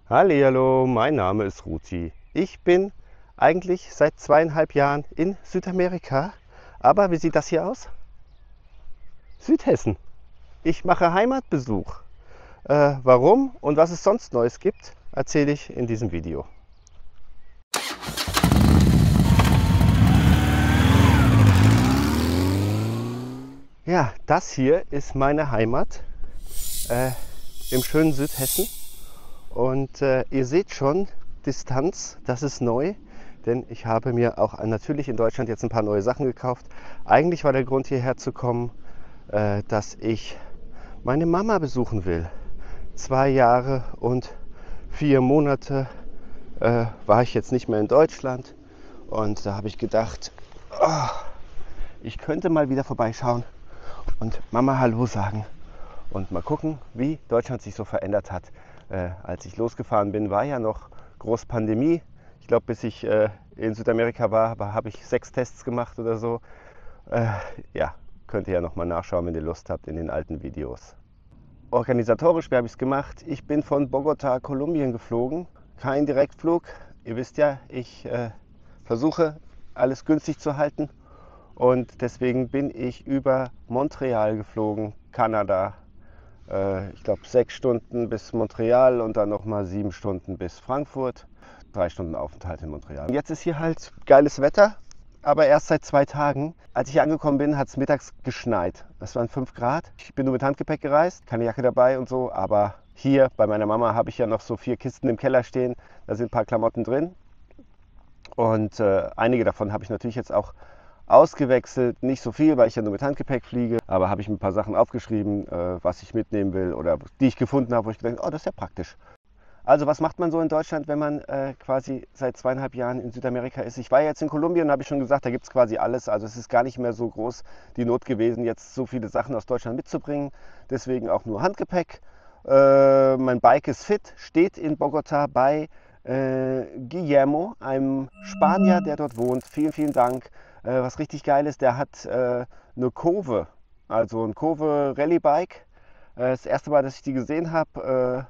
Hallihallo, mein Name ist Ruti. Ich bin eigentlich seit 2,5 Jahren in Südamerika. Aber wie sieht das hier aus? Südhessen. Ich mache Heimatbesuch. Warum und was es sonst Neues gibt, erzähle ich in diesem Video. Ja, das hier ist meine Heimat im schönen Südhessen. Und ihr seht schon, Distanz, das ist neu, denn ich habe mir auch natürlich in Deutschland jetzt ein paar neue Sachen gekauft. Eigentlich war der Grund hierher zu kommen, dass ich meine Mama besuchen will. 2 Jahre und 4 Monate war ich jetzt nicht mehr in Deutschland und da habe ich gedacht, oh, ich könnte mal wieder vorbeischauen und Mama Hallo sagen und mal gucken, wie Deutschland sich so verändert hat. Als ich losgefahren bin, war ja noch groß Pandemie. Ich glaube, bis ich in Südamerika war, habe ich 6 Tests gemacht oder so. Ja, könnt ihr ja noch mal nachschauen, wenn ihr Lust habt, in den alten Videos. Organisatorisch, wie habe ich es gemacht? Ich bin von Bogota, Kolumbien geflogen. Kein Direktflug. Ihr wisst ja, ich versuche, alles günstig zu halten. Und deswegen bin ich über Montreal geflogen, Kanada. Ich glaube 6 Stunden bis Montreal und dann nochmal 7 Stunden bis Frankfurt. 3 Stunden Aufenthalt in Montreal. Jetzt ist hier halt geiles Wetter, aber erst seit 2 Tagen. Als ich hier angekommen bin, hat es mittags geschneit. Das waren 5 Grad. Ich bin nur mit Handgepäck gereist, keine Jacke dabei und so. Aber hier bei meiner Mama habe ich ja noch so 4 Kisten im Keller stehen. Da sind ein paar Klamotten drin. Und einige davon habe ich natürlich jetzt auch ausgewechselt. Nicht so viel, weil ich ja nur mit Handgepäck fliege. Aber habe ich mir ein paar Sachen aufgeschrieben, was ich mitnehmen will oder die ich gefunden habe, wo ich gedacht habe, oh, das ist ja praktisch. Also was macht man so in Deutschland, wenn man quasi seit 2,5 Jahren in Südamerika ist? Ich war jetzt in Kolumbien, habe ich schon gesagt, da gibt es quasi alles. Also es ist gar nicht mehr so groß die Not gewesen, jetzt so viele Sachen aus Deutschland mitzubringen. Deswegen auch nur Handgepäck. Mein Bike ist fit, steht in Bogota bei Guillermo, einem Spanier, der dort wohnt. Vielen, vielen Dank. Was richtig geil ist, der hat eine Kurve, also ein Kurve Rallye Bike. Das erste Mal, dass ich die gesehen habe,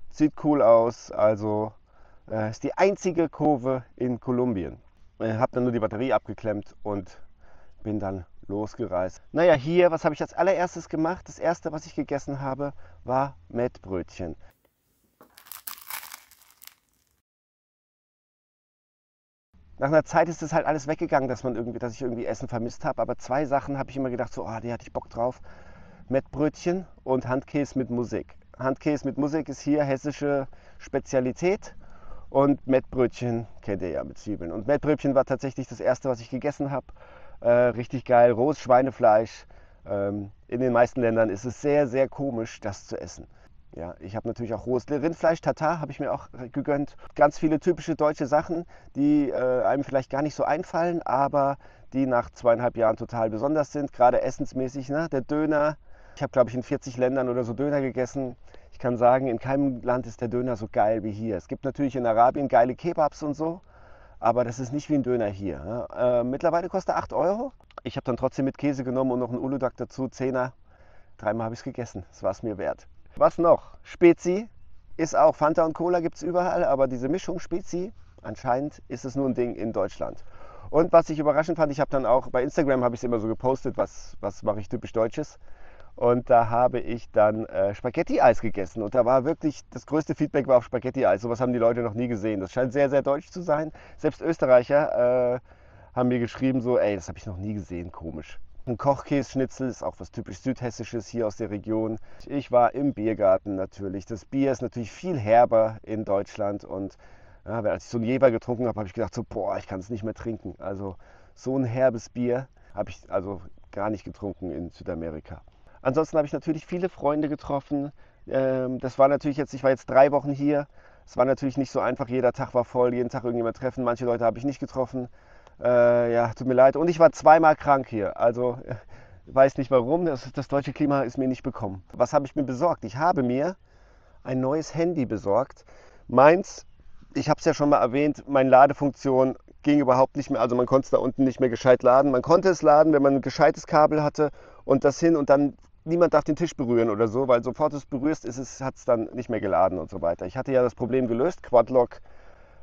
sieht cool aus. Also ist die einzige Kurve in Kolumbien. Habe dann nur die Batterie abgeklemmt und bin dann losgereist. Naja, hier, was habe ich als allererstes gemacht? Das erste, was ich gegessen habe, war Mettbrötchen. Nach einer Zeit ist das halt alles weggegangen, dass ich irgendwie Essen vermisst habe. Aber 2 Sachen habe ich immer gedacht, so, die hatte ich Bock drauf. Mettbrötchen und Handkäse mit Musik. Handkäse mit Musik ist hier hessische Spezialität. Und Mettbrötchen kennt ihr ja mit Zwiebeln. Und Mettbrötchen war tatsächlich das erste, was ich gegessen habe. Richtig geil, rohes Schweinefleisch. In den meisten Ländern ist es sehr, sehr komisch, das zu essen. Ja, ich habe natürlich auch rohes Rindfleisch, Tatar habe ich mir auch gegönnt. Ganz viele typische deutsche Sachen, die einem vielleicht gar nicht so einfallen, aber die nach 2,5 Jahren total besonders sind, gerade essensmäßig. Ne? Der Döner, ich habe glaube ich in 40 Ländern oder so Döner gegessen. Ich kann sagen, in keinem Land ist der Döner so geil wie hier. Es gibt natürlich in Arabien geile Kebabs und so, aber das ist nicht wie ein Döner hier. Ne? Mittlerweile kostet er 8 Euro. Ich habe dann trotzdem mit Käse genommen und noch einen Uludag dazu, 10er. 3-mal habe ich es gegessen, das war es mir wert. Was noch? Spezi ist auch, Fanta und Cola gibt es überall, aber diese Mischung Spezi, anscheinend ist es nur ein Ding in Deutschland. Und was ich überraschend fand, ich habe dann auch, bei Instagram habe ich es immer so gepostet, was mache ich typisch Deutsches. Und da habe ich dann Spaghetti-Eis gegessen. Und da war wirklich, das größte Feedback war auf Spaghetti-Eis. Sowas haben die Leute noch nie gesehen. Das scheint sehr, sehr deutsch zu sein. Selbst Österreicher haben mir geschrieben so, ey, das habe ich noch nie gesehen, komisch. Ein Kochkässchnitzel ist auch was typisch Südhessisches hier aus der Region. Ich war im Biergarten natürlich. Das Bier ist natürlich viel herber in Deutschland. Und ja, als ich so ein Jever getrunken habe, habe ich gedacht so, boah, ich kann es nicht mehr trinken. Also so ein herbes Bier habe ich also gar nicht getrunken in Südamerika. Ansonsten habe ich natürlich viele Freunde getroffen. Das war natürlich jetzt, ich war jetzt 3 Wochen hier. Es war natürlich nicht so einfach, jeder Tag war voll, jeden Tag irgendjemand treffen. Manche Leute habe ich nicht getroffen. Ja, tut mir leid. Und ich war 2-mal krank hier. Also weiß nicht warum. Das deutsche Klima ist mir nicht bekommen. Was habe ich mir besorgt? Ich habe mir ein neues Handy besorgt. Meins, ich habe es ja schon mal erwähnt, meine Ladefunktion ging überhaupt nicht mehr. Also man konnte es da unten nicht mehr gescheit laden. Man konnte es laden, wenn man ein gescheites Kabel hatte und das hin und dann niemand darf den Tisch berühren oder so, weil sofort du es berührst, hat es dann nicht mehr geladen und so weiter. Ich hatte ja das Problem gelöst, Quad-Lock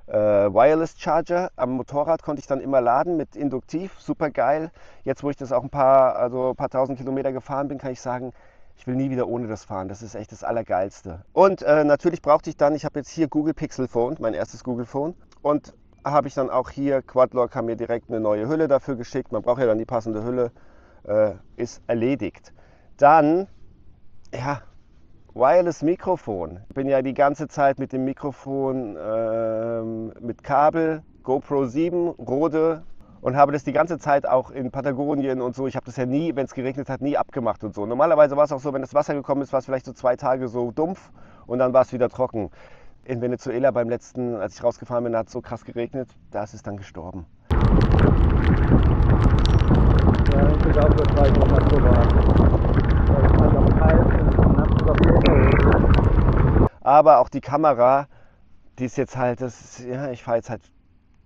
Wireless Charger am Motorrad konnte ich dann immer laden mit Induktiv, super geil. Jetzt, wo ich das auch ein paar tausend Kilometer gefahren bin, kann ich sagen, ich will nie wieder ohne das fahren. Das ist echt das Allergeilste. Und natürlich brauchte ich dann, ich habe jetzt hier Google Pixel Phone, mein erstes Google Phone. Und habe ich dann auch hier, Quad-Lock haben mir direkt eine neue Hülle dafür geschickt. Man braucht ja dann die passende Hülle, ist erledigt. Dann, ja, Wireless Mikrofon. Ich bin ja die ganze Zeit mit dem Mikrofon mit Kabel, GoPro 7, Rode und habe das die ganze Zeit auch in Patagonien und so. Ich habe das ja nie, wenn es geregnet hat, nie abgemacht und so. Normalerweise war es auch so, wenn das Wasser gekommen ist, war es vielleicht so 2 Tage so dumpf und dann war es wieder trocken. In Venezuela beim letzten, als ich rausgefahren bin, hat es so krass geregnet, da ist es dann gestorben. Ja, ich bin auch so 200 Aber auch die Kamera, die ist jetzt halt, ich fahre jetzt halt,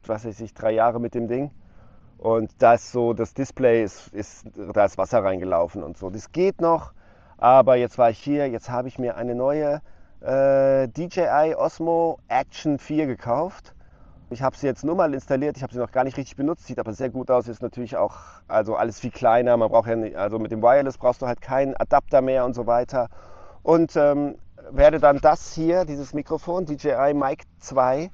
was weiß ich, 3 Jahre mit dem Ding. Und da ist so, das Display da ist Wasser reingelaufen und so. Das geht noch, aber jetzt war ich hier, jetzt habe ich mir eine neue DJI Osmo Action 4 gekauft. Ich habe sie jetzt nur mal installiert, ich habe sie noch gar nicht richtig benutzt, sieht aber sehr gut aus, ist natürlich auch also alles viel kleiner, man braucht ja nicht, also mit dem Wireless brauchst du halt keinen Adapter mehr und so weiter. Und werde dann das hier, dieses Mikrofon, DJI Mic 2,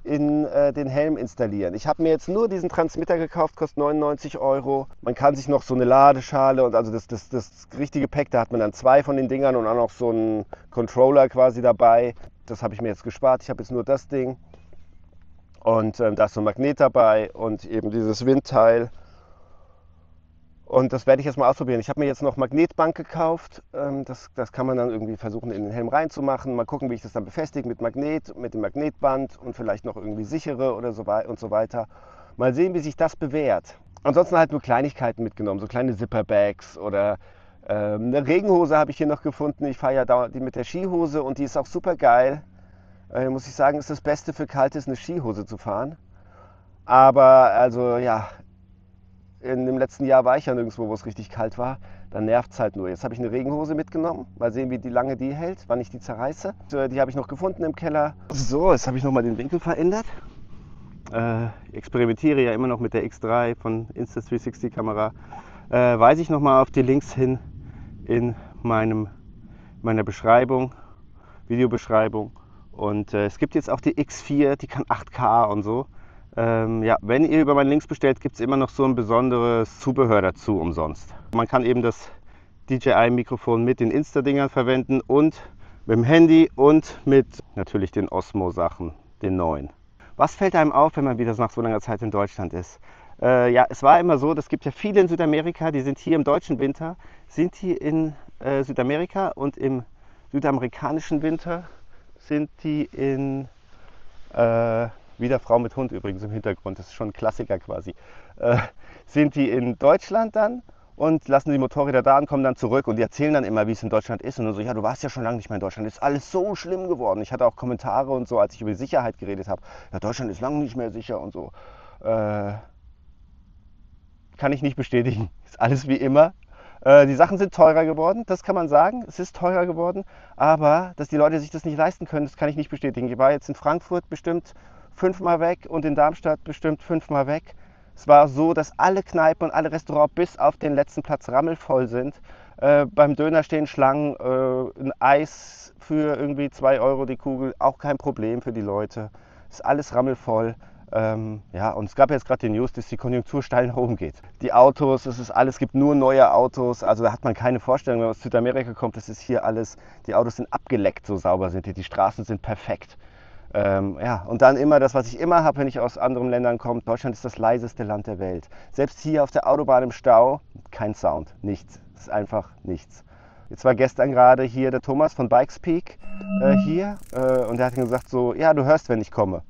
in den Helm installieren. Ich habe mir jetzt nur diesen Transmitter gekauft, kostet 99 Euro. Man kann sich noch so eine Ladeschale und also das richtige Pack, da hat man dann 2 von den Dingern und auch noch so einen Controller quasi dabei. Das habe ich mir jetzt gespart, ich habe jetzt nur das Ding. Und da ist so ein Magnet dabei und eben dieses Windteil. Und das werde ich jetzt mal ausprobieren. Ich habe mir jetzt noch Magnetband gekauft. Das kann man dann irgendwie versuchen in den Helm reinzumachen. Mal gucken, wie ich das dann befestige mit Magnet, mit dem Magnetband und vielleicht noch irgendwie sichere oder so und so weiter. Mal sehen, wie sich das bewährt. Ansonsten halt nur Kleinigkeiten mitgenommen, so kleine Zipperbags oder eine Regenhose habe ich hier noch gefunden. Ich fahre ja die mit der Skihose und die ist auch super geil. Muss ich sagen, ist das Beste für Kaltes, eine Skihose zu fahren. Aber also ja, in dem letzten Jahr war ich ja nirgendwo, wo es richtig kalt war. Dann nervt es halt nur. Jetzt habe ich eine Regenhose mitgenommen. Mal sehen, wie lange die hält, wann ich die zerreiße. Die habe ich noch gefunden im Keller. So, jetzt habe ich nochmal den Winkel verändert. Ich experimentiere ja immer noch mit der X3 von Insta360 Kamera. Weise ich nochmal auf die Links hin in meiner Beschreibung, Videobeschreibung. Und es gibt jetzt auch die X4, die kann 8K und so. Ja, wenn ihr über meinen Links bestellt, gibt es immer noch so ein besonderes Zubehör dazu umsonst. Man kann eben das DJI-Mikrofon mit den Insta-Dingern verwenden und mit dem Handy und mit natürlich den Osmo-Sachen, den neuen. Was fällt einem auf, wenn man wieder nach so langer Zeit in Deutschland ist? Ja, es war immer so, es gibt ja viele in Südamerika, die sind hier im deutschen Winter, sind die in Südamerika und im südamerikanischen Winter sind die in wieder Frau mit Hund übrigens im Hintergrund, das ist schon ein Klassiker quasi. Sind die in Deutschland dann und lassen die Motorräder da und kommen dann zurück und die erzählen dann immer, wie es in Deutschland ist. Und dann so, ja, du warst ja schon lange nicht mehr in Deutschland, ist alles so schlimm geworden. Ich hatte auch Kommentare und so, als ich über die Sicherheit geredet habe. Ja, Deutschland ist lange nicht mehr sicher und so. Kann ich nicht bestätigen, ist alles wie immer. Die Sachen sind teurer geworden, das kann man sagen. Es ist teurer geworden, aber dass die Leute sich das nicht leisten können, das kann ich nicht bestätigen. Ich war jetzt in Frankfurt bestimmt 5-mal weg und in Darmstadt bestimmt 5-mal weg. Es war so, dass alle Kneipen und alle Restaurants bis auf den letzten Platz rammelvoll sind. Beim Döner stehen Schlangen, ein Eis für irgendwie 2 Euro die Kugel, auch kein Problem für die Leute. Ist alles rammelvoll. Ja, und es gab jetzt gerade die News, dass die Konjunktur steil nach oben geht. Die Autos, es ist alles, gibt nur neue Autos, also da hat man keine Vorstellung, wenn man aus Südamerika kommt, das ist hier alles, die Autos sind abgeleckt, so sauber sind die Straßen sind perfekt. Ja, und dann immer das, was ich immer habe, wenn ich aus anderen Ländern komme, Deutschland ist das leiseste Land der Welt. Selbst hier auf der Autobahn im Stau, kein Sound, nichts, es ist einfach nichts. Jetzt war gestern gerade hier der Thomas von Bikespeak hier und der hat gesagt so, ja, du hörst, wenn ich komme.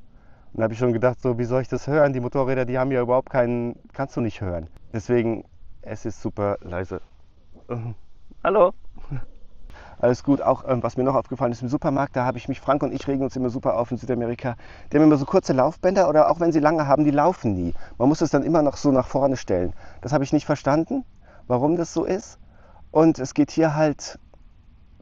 Und da habe ich schon gedacht, so, wie soll ich das hören? Die Motorräder, die haben ja überhaupt keinen, kannst du nicht hören. Deswegen, es ist super leise. Hallo? Alles gut. Auch was mir noch aufgefallen ist im Supermarkt, da habe ich mich, Frank und ich regen uns immer super auf in Südamerika. Die haben immer so kurze Laufbänder oder auch wenn sie lange haben, die laufen nie. Man muss es dann immer noch so nach vorne stellen. Das habe ich nicht verstanden, warum das so ist. und es geht hier halt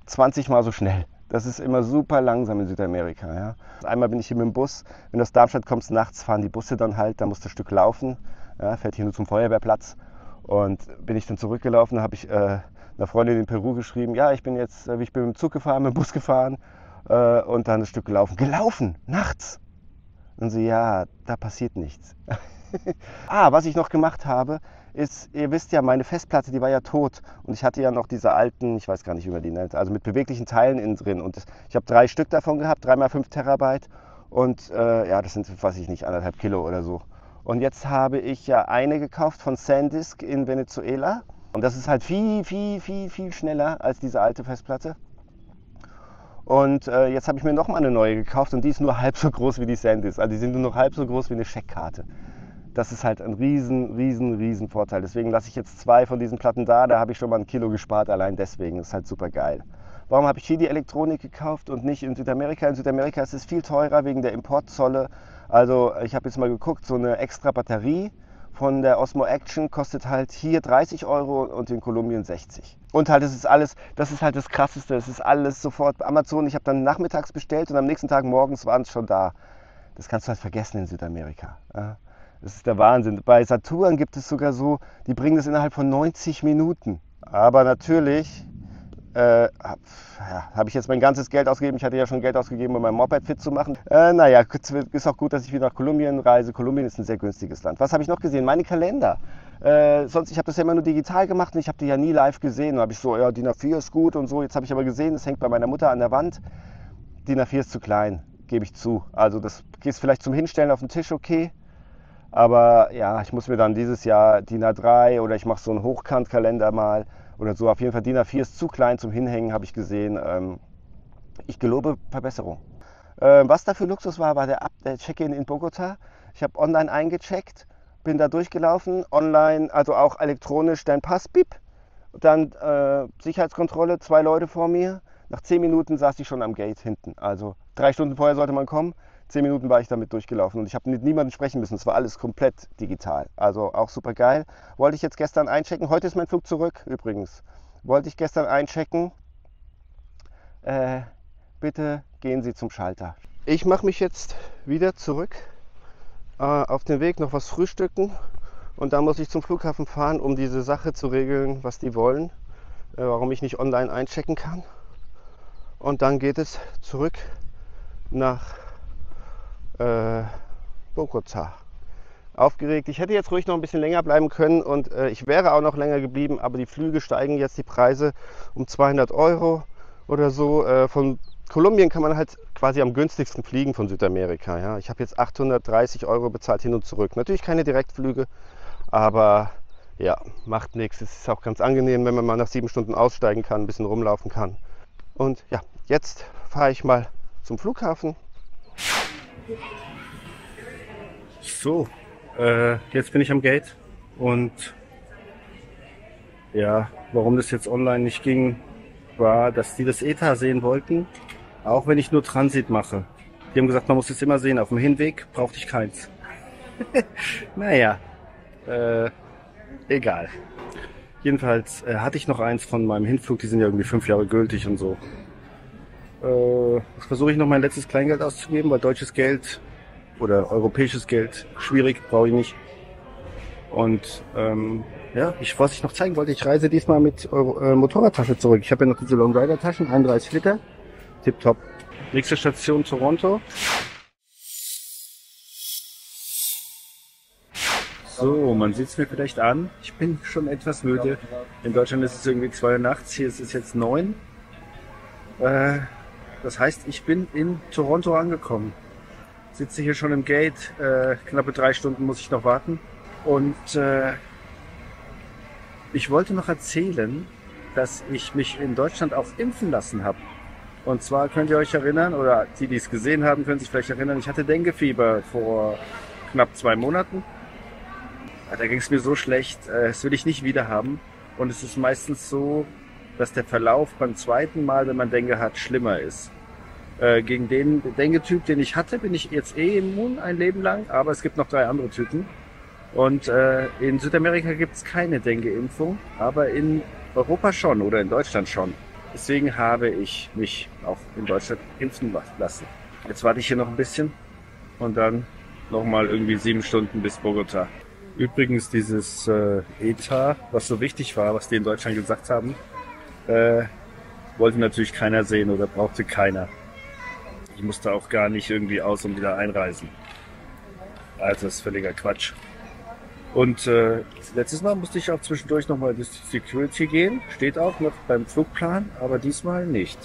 20 Mal so schnell. Das ist immer super langsam in Südamerika. Ja. Einmal bin ich hier mit dem Bus, wenn du aus Darmstadt kommst, nachts fahren die Busse dann halt, da musst du ein Stück laufen, ja, fährt hier nur zum Feuerwehrplatz. Und bin ich dann zurückgelaufen, da habe ich einer Freundin in Peru geschrieben, ja, ich bin mit dem Zug gefahren, mit dem Bus gefahren und dann ein Stück gelaufen. Gelaufen, nachts! Und sie, ja, da passiert nichts. Was ich noch gemacht habe, ist, ihr wisst ja, meine Festplatte, die war ja tot. Und ich hatte ja noch diese alten, ich weiß gar nicht, wie man die nennt, also mit beweglichen Teilen innen drin. Und ich habe 3 Stück davon gehabt, 3x5 Terabyte. Und das sind, weiß ich nicht, 1,5 Kilo oder so. Und jetzt habe ich ja eine gekauft von SanDisk in Venezuela. Und das ist halt viel schneller als diese alte Festplatte. Und jetzt habe ich mir nochmal eine neue gekauft und die ist nur halb so groß wie die SanDisk. Also die sind nur noch halb so groß wie eine Scheckkarte. Das ist halt ein riesen Vorteil. Deswegen lasse ich jetzt 2 von diesen Platten da. Da habe ich schon mal 1 Kilo gespart, allein deswegen. Das ist halt super geil. Warum habe ich hier die Elektronik gekauft und nicht in Südamerika? In Südamerika ist es viel teurer wegen der Importzolle. Also ich habe jetzt mal geguckt, so eine extra Batterie von der Osmo Action kostet halt hier 30 € und in Kolumbien 60. Und halt, das ist halt das Krasseste, es ist alles sofort Amazon. Ich habe dann nachmittags bestellt und am nächsten Tag morgens waren es schon da. Das kannst du halt vergessen in Südamerika. Ja? Das ist der Wahnsinn. Bei Saturn gibt es sogar so, die bringen das innerhalb von 90 Minuten. Aber natürlich habe ich jetzt mein ganzes Geld ausgegeben. Ich hatte ja schon Geld ausgegeben, um mein Moped fit zu machen. Naja, ist auch gut, dass ich wieder nach Kolumbien reise. Kolumbien ist ein sehr günstiges Land. Was habe ich noch gesehen? Meine Kalender. Ich habe das ja immer nur digital gemacht und ich habe die ja nie live gesehen. Da habe ich so, ja, DIN A4 ist gut und so. Jetzt habe ich aber gesehen, das hängt bei meiner Mutter an der Wand. DIN A4 ist zu klein, gebe ich zu. Also das ist vielleicht zum Hinstellen auf den Tisch okay. Aber ja, ich muss mir dann dieses Jahr DIN A3 oder ich mache so einen Hochkantkalender mal oder so. Auf jeden Fall DIN A4 ist zu klein zum Hinhängen, habe ich gesehen. Ich gelobe Verbesserung. Was da für Luxus war der Check-in in Bogota. Ich habe online eingecheckt, bin da durchgelaufen, online, also auch elektronisch, dein Pass, bip. Dann Sicherheitskontrolle, 2 Leute vor mir. Nach 10 Minuten saß ich schon am Gate hinten. Also 3 Stunden vorher sollte man kommen. 10 Minuten war ich damit durchgelaufen und ich habe mit niemandem sprechen müssen. Es war alles komplett digital. Also auch super geil. Wollte ich jetzt gestern einchecken. Heute ist mein Flug zurück übrigens. Wollte ich gestern einchecken. Bitte gehen Sie zum Schalter. Ich mache mich jetzt wieder zurück. Auf den Weg noch was frühstücken. Und dann muss ich zum Flughafen fahren, um diese Sache zu regeln, was die wollen. Warum ich nicht online einchecken kann. Und dann geht es zurück nach Bogota. Aufgeregt. Ich hätte jetzt ruhig noch ein bisschen länger bleiben können und ich wäre auch noch länger geblieben, aber die Flüge steigen jetzt die Preise um 200 € oder so. Von Kolumbien kann man halt quasi am günstigsten fliegen von Südamerika. Ja? Ich habe jetzt 830 € bezahlt hin und zurück. Natürlich keine Direktflüge, aber ja, macht nichts. Es ist auch ganz angenehm, wenn man mal nach 7 Stunden aussteigen kann, ein bisschen rumlaufen kann. Und ja, jetzt fahre ich mal zum Flughafen. So, jetzt bin ich am Gate und ja, warum das jetzt online nicht ging, war, dass die das ETA sehen wollten, auch wenn ich nur Transit mache. Die haben gesagt, man muss es immer sehen, auf dem Hinweg brauchte ich keins. Naja, egal. Jedenfalls hatte ich noch eins von meinem Hinflug, die sind ja irgendwie 5 Jahre gültig und so. Versuche ich noch mein letztes Kleingeld auszugeben, weil deutsches Geld oder europäisches Geld schwierig, brauche ich nicht. Und ja, was ich noch zeigen wollte, ich reise diesmal mit Motorradtasche zurück. Ich habe ja noch diese Long Rider Taschen, 31 Liter, tipptopp. Nächste Station Toronto. So, man sieht es mir vielleicht an. Ich bin schon etwas müde. In Deutschland ist es irgendwie 2 Uhr nachts, hier ist es jetzt 9. Das heißt, ich bin in Toronto angekommen. Sitze hier schon im Gate, knappe 3 Stunden muss ich noch warten. Und ich wollte noch erzählen, dass ich mich in Deutschland auch impfen lassen habe. Und zwar könnt ihr euch erinnern, oder die es gesehen haben, können sich vielleicht erinnern, ich hatte Denguefieber vor knapp 2 Monaten. Da ging es mir so schlecht, das will ich nicht wieder haben. Und es ist meistens so, dass der Verlauf beim zweiten Mal, wenn man Dengue hat, schlimmer ist. Gegen den Dengue-Typ, den ich hatte, bin ich jetzt immun ein Leben lang, aber es gibt noch 3 andere Typen. Und in Südamerika gibt es keine Dengue-Impfung, aber in Europa schon oder in Deutschland schon. Deswegen habe ich mich auch in Deutschland impfen lassen. Jetzt warte ich hier noch ein bisschen und dann nochmal irgendwie 7 Stunden bis Bogota. Übrigens dieses ETA, was so wichtig war, was die in Deutschland gesagt haben, wollte natürlich keiner sehen oder brauchte keiner. Ich musste auch gar nicht irgendwie aus und wieder einreisen. Also das ist völliger Quatsch. Und letztes Mal musste ich auch zwischendurch nochmal durch die Security gehen. Steht auch noch beim Flugplan, aber diesmal nicht.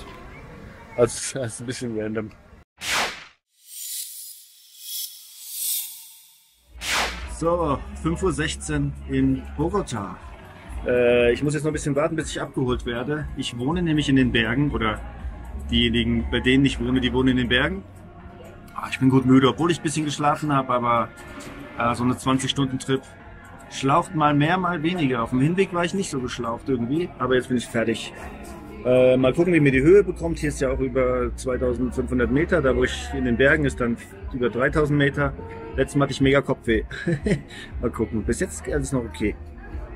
Also das ist ein bisschen random. So, 5:16 Uhr in Bogota. Ich muss jetzt noch ein bisschen warten, bis ich abgeholt werde. Ich wohne nämlich in den Bergen, oder diejenigen, bei denen ich wohne, die wohnen in den Bergen. Ich bin gut müde, obwohl ich ein bisschen geschlafen habe, aber so eine 20-Stunden-Trip schlaucht mal mehr, mal weniger. Auf dem Hinweg war ich nicht so geschlaucht irgendwie, aber jetzt bin ich fertig. Mal gucken, wie mir die Höhe bekommt. Hier ist ja auch über 2500 Meter, da wo ich in den Bergen ist dann über 3000 Meter. Letztes Mal hatte ich mega Kopfweh. Mal gucken, bis jetzt ist alles noch okay.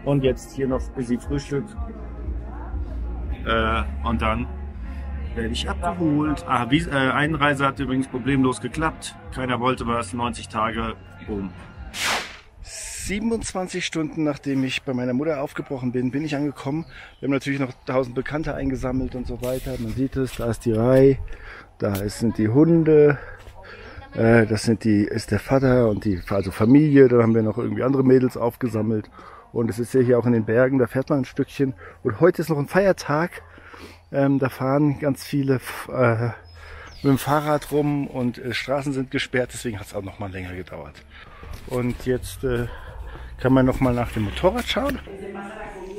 Und jetzt hier noch ein bisschen Frühstück. Und dann werde ich abgeholt. Einreise hat übrigens problemlos geklappt. Keiner wollte was, 90 Tage, boom. 27 Stunden nachdem ich bei meiner Mutter aufgebrochen bin, bin ich angekommen. Wir haben natürlich noch 1000 Bekannte eingesammelt und so weiter. Man sieht es, da ist die Rai, da sind die Hunde, das ist der Vater und die Familie. Da haben wir noch irgendwie andere Mädels aufgesammelt. Und es ist ja hier auch in den Bergen, da fährt man ein Stückchen. Und heute ist noch ein Feiertag. Da fahren ganz viele mit dem Fahrrad rum und Straßen sind gesperrt, deswegen hat es auch noch mal länger gedauert. Und jetzt kann man noch mal nach dem Motorrad schauen.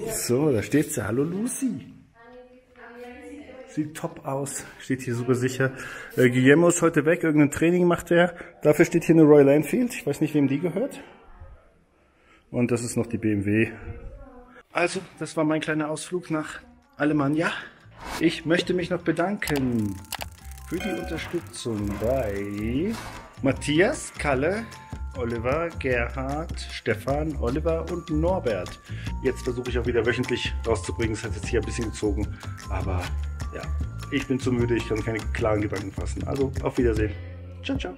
So, da steht sie. Hallo Lucy. Sieht top aus, steht hier super sicher. Guillermo ist heute weg, irgendein Training macht er. Dafür steht hier eine Royal Enfield, ich weiß nicht, wem die gehört. Und das ist noch die BMW. Also, das war mein kleiner Ausflug nach Alemannia. Ich möchte mich noch bedanken für die Unterstützung bei Matthias, Kalle, Oliver, Gerhard, Stefan, Oliver und Norbert. Jetzt versuche ich auch wieder wöchentlich rauszubringen. Das hat jetzt hier ein bisschen gezogen. Aber ja, ich bin zu müde. Ich kann keine klaren Gedanken fassen. Also auf Wiedersehen. Ciao, ciao.